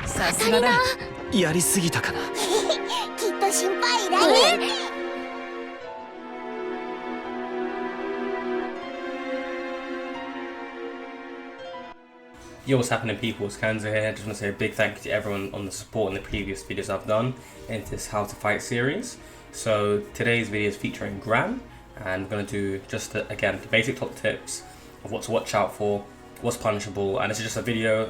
さすがだ。やりすぎたかな。きっと心配いらない。Yo, what's happening, people? It's Kanza here. Just want to say a big thank you to everyone on the support in the previous videos I've done in this How to Fight series. So today's video is featuring Gran, and we're going to do just again the basic top tips of what to watch out for, what's punishable, and this is just a video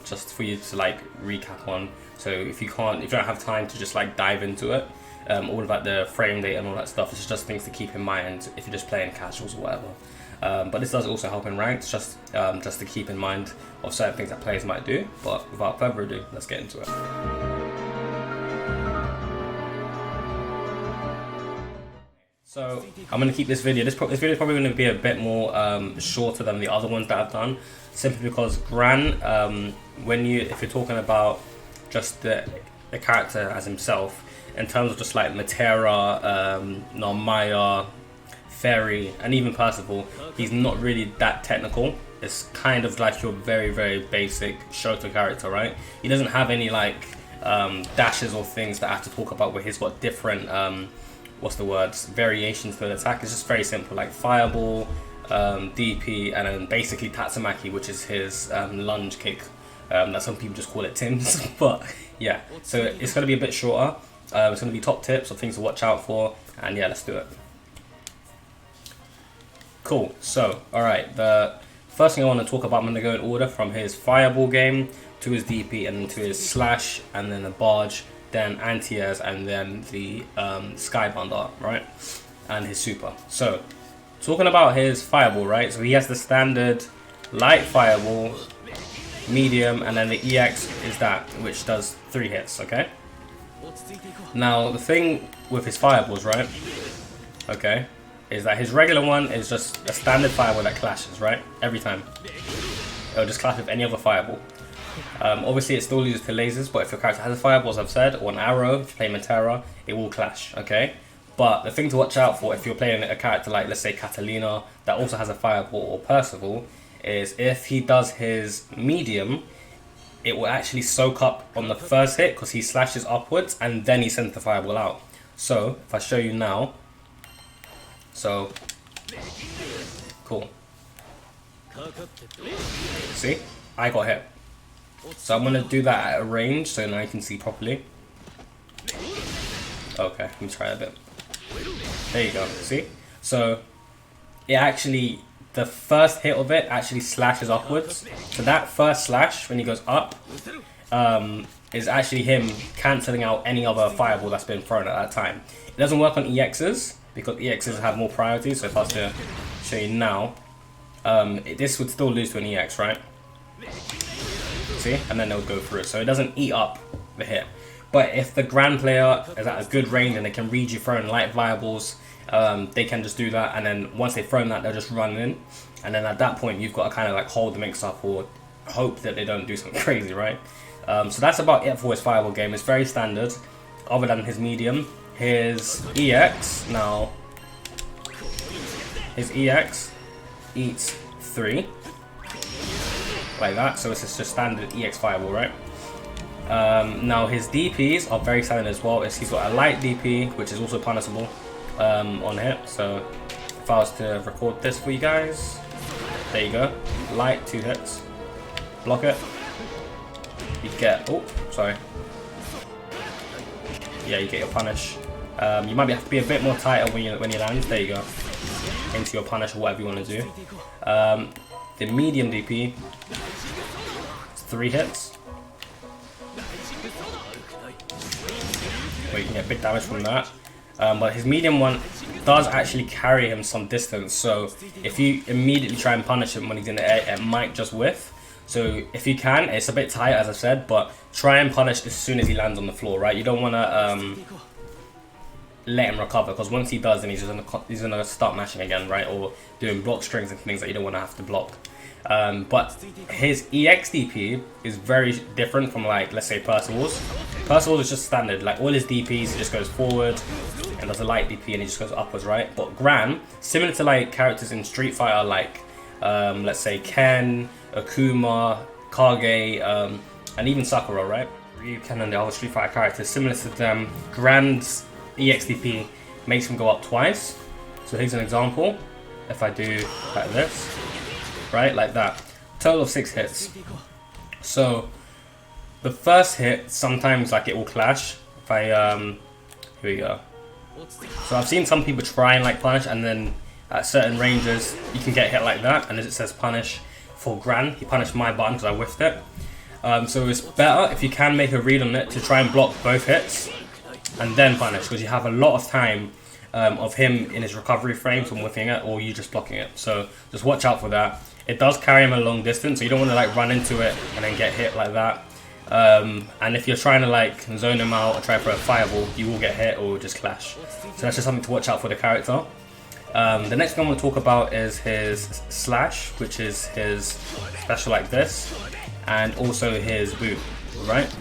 just for you to like recap on. So if you don't have time to just like dive into it, all about the frame rate and all that stuff, it's just things to keep in mind if you're just playing casuals or whatever. But this does also help in ranks, just to keep in mind of certain things that players might do. But without further ado, let's get into it. So I'm going to keep this video. This video is probably going to be a bit more shorter than the other ones that I've done, simply because Gran, if you're talking about just the character as himself, in terms of just like Matera, Narmaya, Fairy, and even Percival, he's not really that technical. It's kind of like your very, very basic Shoto character, right? He doesn't have any like dashes or things that I have to talk about where he's got different variations to the attack. It's just very simple, like Fireball, DP, and then basically Tatsumaki, which is his lunge kick. That some people just call it Tim's, but yeah. So it's going to be a bit shorter. It's going to be top tips or things to watch out for, and yeah, let's do it. Cool. So, alright, the first thing I want to talk about, I'm going to go in order from his Fireball game to his DP and then to his Slash and then the Barge, then Anti-Airs, and then the Skybonder, right? And his Super. So, talking about his Fireball, right? So he has the standard Light Fireball, Medium, and then the EX is that, which does 3 hits, okay? Now, the thing with his Fireballs, right? Okay. Is that his regular one is just a standard fireball that clashes, right? Every time. It'll just clash with any other fireball. Obviously, it still loses to lasers, but if your character has a fireball, as I've said, or an arrow, if you play Matera, it will clash, okay? But the thing to watch out for if you're playing a character like, let's say, Catalina, that also has a fireball, or Percival, is if he does his medium, it will actually soak up on the first hit because he slashes upwards and then he sends the fireball out. So, if I show you now, so, cool. See? I got hit. So I'm going to do that at a range so now you can see properly. Okay, let me try a bit. There you go, see? So, it actually, the first hit of it actually slashes upwards. So that first slash, when he goes up, is actually him cancelling out any other fireball that's been thrown at that time. It doesn't work on EXs, because EXs have more priority, so if I was to show you now, this would still lose to an EX, right? See? And then they'll go through it, so it doesn't eat up the hit. But if the Gran player is at a good range and they can read you throwing light fireballs, they can just do that, and then once they've thrown that, they'll just run in. And then at that point, you've got to kind of like hold the mix up or hope that they don't do something crazy, right? So that's about it for his fireball game. It's very standard, other than his medium. His EX, now, his EX eats 3, like that, so it's just standard EX fireball, right? Now his DPs are very standard as well. He's got a light DP, which is also punishable on hit, so if I was to record this for you guys, there you go, light, 2 hits, block it, you get, oh, sorry, yeah, you get your punish. You might have to be a bit more tighter when you land. There you go. Into your punish or whatever you want to do. The medium DP, 3 hits. Where you can get big damage from that. But his medium one does actually carry him some distance. So if you immediately try and punish him when he's in the air, it might just whiff. So if you can, it's a bit tight as I said, but try and punish as soon as he lands on the floor, right? You don't want to let him recover, because once he does, then he's gonna start mashing again, right? Or doing block strings and things that you don't want to have to block. But his EX DP is very different from, like, let's say Percival's. Percival's is just standard, like all his DPs, he just goes forward and does a light DP and he just goes upwards, right? But Gran, similar to like characters in Street Fighter, like let's say Ken, Akuma, Kage, and even Sakura, right? Ryu, Ken, and the other Street Fighter characters, similar to them, Gran's EXDP makes him go up twice. So here's an example. If I do like this, right, like that, total of 6 hits. So the first hit, sometimes like it will clash. If I, here we go. So I've seen some people try and like punish, and then at certain ranges you can get hit like that, and as it says punish for Gran, he punished my button because I whiffed it. So it's better if you can make a read on it to try and block both hits and then punish, because you have a lot of time of him in his recovery frame from whiffing it, or you just blocking it. So just watch out for that. It does carry him a long distance, so you don't want to like run into it and then get hit like that. And if you're trying to like zone him out or try for a fireball, you will get hit or just clash. So that's just something to watch out for the character. The next thing I want to talk about is his slash, which is his special like this, and also his boot, right?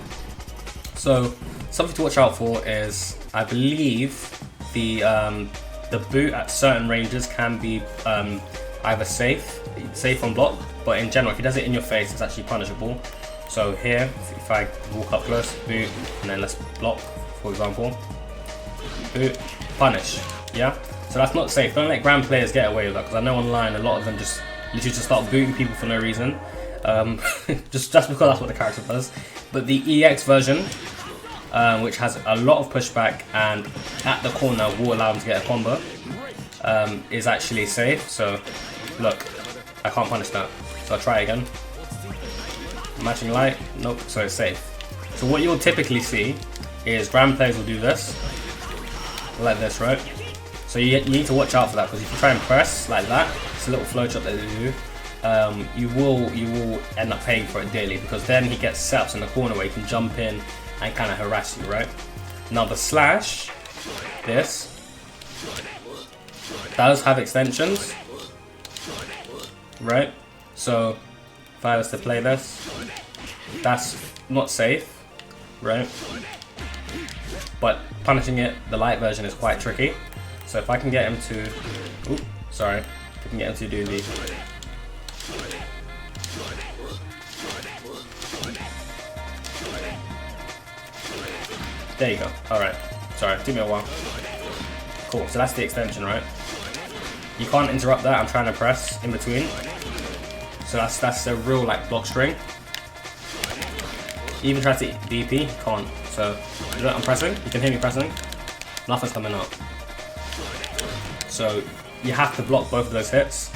So something to watch out for is, I believe the boot at certain ranges can be either safe on block, but in general, if he does it in your face, it's actually punishable. So here, if I walk up close, boot, and then let's block, for example, boot, punish, yeah? So that's not safe. Don't let Gran players get away with that, because I know online a lot of them just literally just start booting people for no reason. just because that's what the character does. But the EX version, which has a lot of pushback and at the corner will allow him to get a combo, is actually safe. So look, I can't punish that. So I'll try again. Matching light, nope, so it's safe. So what you'll typically see is Gran players will do this, like this, right? So you need to watch out for that, because if you try and press like that, it's a little flowchart that they do. You will end up paying for it daily, because then he gets setups in the corner where he can jump in and kind of harass you, right? Now the slash, this does have extensions, right? So if I was to play this, that's not safe, right? But punishing it, the light version, is quite tricky. So if I can get him to, oops, sorry, if I can get him to do the, there you go. Alright, sorry, took me a while. Cool, so that's the extension, right? You can't interrupt that, I'm trying to press in between. So that's a real like block string. Even try to DP, can't. So I'm pressing, you can hear me pressing, nothing's coming up. So you have to block both of those hits,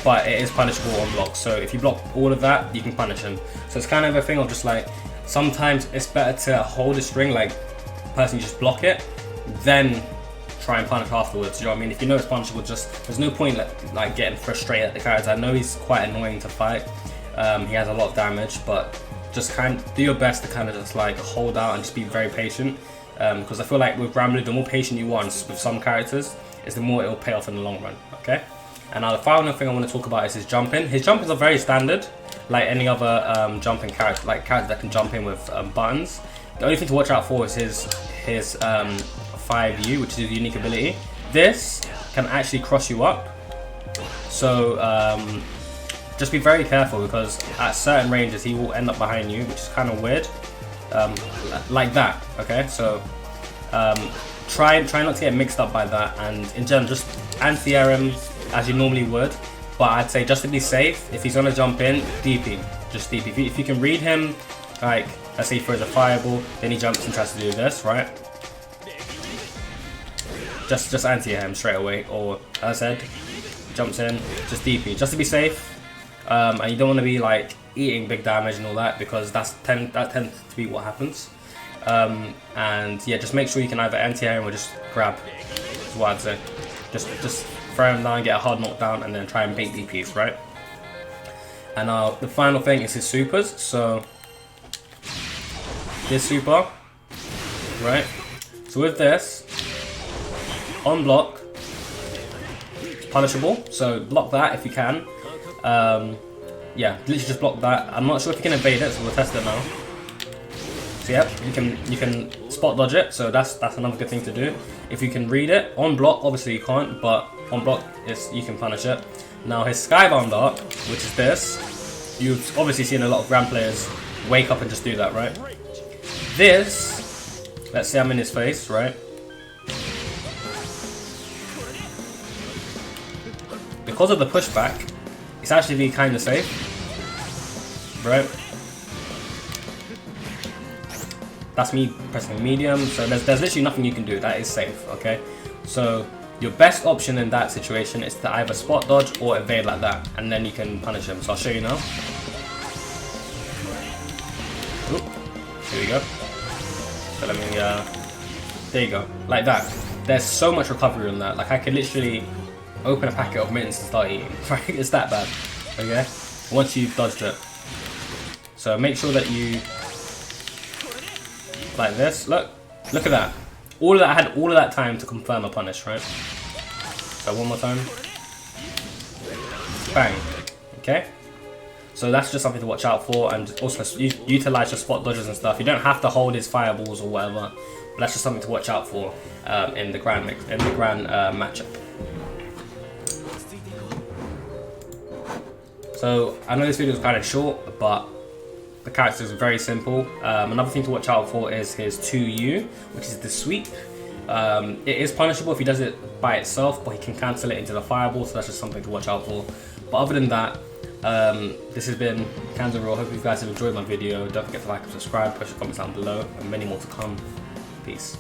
but it is punishable on block. So if you block all of that, you can punish him. So it's kind of a thing of just like, sometimes it's better to hold a string, like personally just block it, then try and punish afterwards. You know what I mean? If you know it's punishable, just there's no point like getting frustrated at the character. I know he's quite annoying to fight. He has a lot of damage, but just kind of do your best to kind of just like hold out and just be very patient. Because I feel like with GranBlue, the more patient you are with some characters, is the more it will pay off in the long run. Okay. And now the final thing I want to talk about is his jumping. His jumpings are very standard, like any other jumping character, like character that can jump in with buttons. The only thing to watch out for is his 5U, which is his unique ability. This can actually cross you up. So just be very careful, because at certain ranges he will end up behind you, which is kind of weird. Like that, okay? So try not to get mixed up by that, and in general just anti-air him as you normally would. But I'd say just to be safe, if he's gonna jump in, DP, just DP. If you can read him, like let's say he throws a fireball, then he jumps and tries to do this, right? Just anti-air him straight away, or as I said, jumps in, just DP, just to be safe. And you don't want to be like eating big damage and all that, because that tends to be what happens. And yeah, just make sure you can either anti-air him or just grab, is what I'd say. Just throw him down, get a hard knockdown, and then try and bait DPs, right? And now the final thing is his supers. So this super, right? So with this, on block, it's punishable. So block that if you can. Yeah, literally just block that. I'm not sure if you can evade it, so we'll test it now. So yep, you can spot dodge it, so that's another good thing to do. If you can read it on block, obviously you can't, but on block you can punish it. Now his skybound art, which is this, you've obviously seen a lot of Gran players wake up and just do that, right? This, let's say I'm in his face, right? Because of the pushback, it's actually kind of safe, right? That's me pressing medium, so there's literally nothing you can do. That is safe, okay? So your best option in that situation is to either spot dodge or evade like that, and then you can punish him. So I'll show you now. Oop. Here we go. So let me, there you go, like that. There's so much recovery on that. Like I could literally open a packet of mints and start eating. Right? It's that bad. Okay. Once you've dodged it. So make sure that you like this. Look at that. All of that, I had all of that time to confirm a punish, right? So one more time. Bang. Okay. So that's just something to watch out for, and also utilize your spot dodges and stuff. You don't have to hold his fireballs or whatever, but that's just something to watch out for in the Gran matchup. So I know this video is kind of short, but the character is very simple. Another thing to watch out for is his 2U, which is the sweep. It is punishable if he does it by itself, but he can cancel it into the fireball, so that's just something to watch out for. But other than that, this has been Kanza. Hope you guys have enjoyed my video. Don't forget to like and subscribe, press your comments down below, and many more to come. Peace.